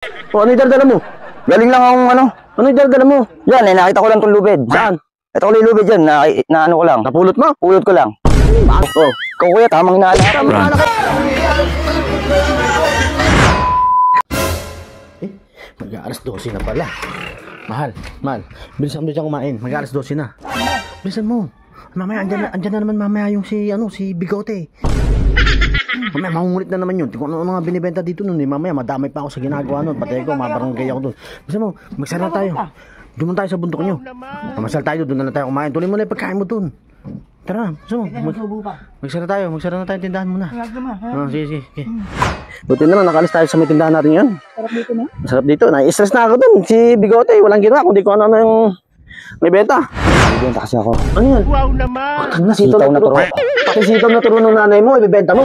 O, ano yung dala mo? Galing lang akong ano. Ano yung dala mo? Yan, nakita ko lang itong lubid. Saan? Ito ko lang yung lubid dyan, na ano ko lang. Napulot mo? Pulot ko lang. Oh, Ikaw kuya, tamang hinala. tama na ka. Mag-aalas 12 na pala. Mahal. Bilisan mo dyan kumain. Mag-aalas 12 na. Bilisan mo. Mamaya, andyan na naman mamaya yung si Bigote. Mamaya, mangungulit na naman yun. Kung ano nga binibenta dito nun eh. Mamaya, madamay pa ako sa ginagawa nun. Pati ko, mabarangay ako dun. Bilisan mo, magsara na tayo. Doon tayo sa bundok nyo. Mamasal tayo, doon na tayo kumain. Tuloy mo na yung pagkain mo dun. Tara, magsara na tayo tindahan muna. Sige. Buti naman, nakalis tayo sa may tindahan natin yan. Sarap dito na. Masarap dito. Na-stress na ako dun. Si Bigote, walang ginawa. Kundi ko ano yung may benta. Bibenta kasi ako. Ano yan? Wow naman! Putang na, Sitaw na turo. Pati sitaw na turo ng nanay mo, ibibenta mo.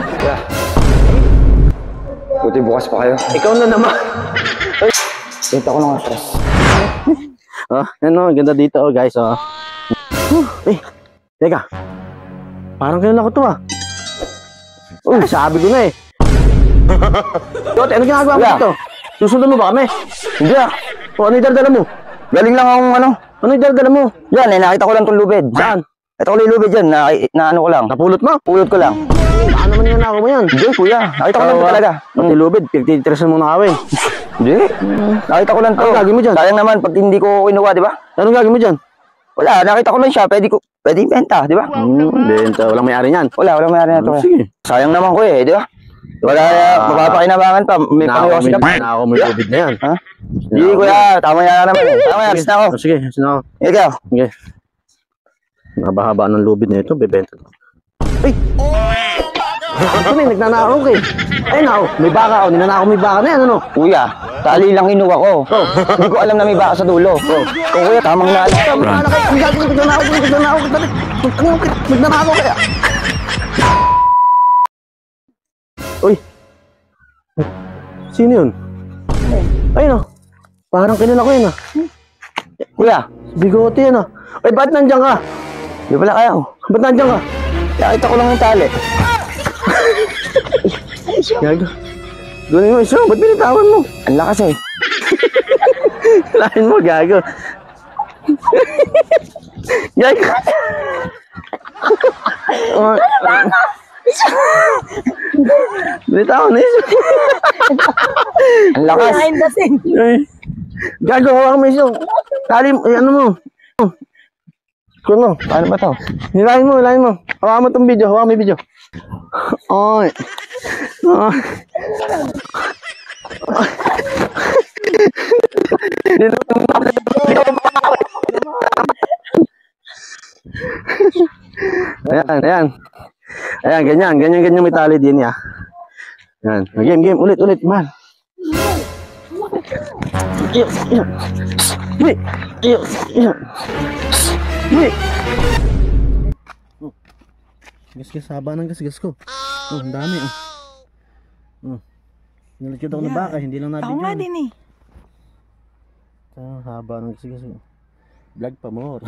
Buti bukas pa kayo. Ikaw na naman. Benta ko lang ang stress. Ganda dito guys. Teka. Parang kilala ko to sabi ko na eh. Bigote, ano ginagawa mo dito? Susunod mo ba kami? Hindi O, ano yung dala mo? Galing lang akong ano. Ano yung dala mo? Yan, nakita ko lang itong lubid. Saan? Ito ko lang yung lubid dyan, na ano ko lang. Napulot mo? Pulot ko lang. Baka naman yung nako mo yan. Hindi kuya, nakita ko lang ito talaga. Pati lubid, pinagtitirasan mo na kawin. Hindi. Nakita ko lang to. Anong gagawin mo dyan? Sayang naman pag hindi ko kinuha, di ba? Anong gagawin mo dyan? Wala, nakita ko lang siya. Pwede ibenta, di ba? Benta, walang may-ari niyan. Walang mayari na to. Sige. Sayang naman ko di ba? Wala, mapapakinabangan pa. May pangyosi ka pa. Nako may lubid na yan. Ha? Hindi kuya, tama yan naman. Tama yan, alis na ako. Sige, sino ako? Ikaw. Sige. Nabahaba ng lubid na ito, bebenta to. Ay! Ito na, nagnanakaw ka eh. Ayun ako, may baka ako, ninanakaw may baka na yan, ano? Kuya, tali lang kinuha ko. Hindi ko alam na may baka sa dulo. Kung kuya, tamang hinala. Tama na kayo, nagnanakaw kaya. Uy! Sino yun? Ayun parang kilala ko yun Kuya, Bigote yan Ay, ba't nandiyan ka? di pala kayo. Ba't nandiyan ka? Nakita ko lang yung tali. Gago. Doon mo isa, ba't binitawan mo? Ang lakas eh. Lain mo, gago. Gago. Binitawan na isa. Ang lakas. Ay, gago, hawak mo isa. Tali, ano mo? Kuno, Paano ba to? hilahin mo. Hawakan mo itong video, hawakan mo yung video. Ay. Ayan, ganyan may tali din ya. Ayan, game, ulit, man. Gas, haba ng gas ko. Ang dami Nilikid ako na baka, hindi lang nabigyan. Ako nga din eh. Haba ng gas ko. Vlog pa more.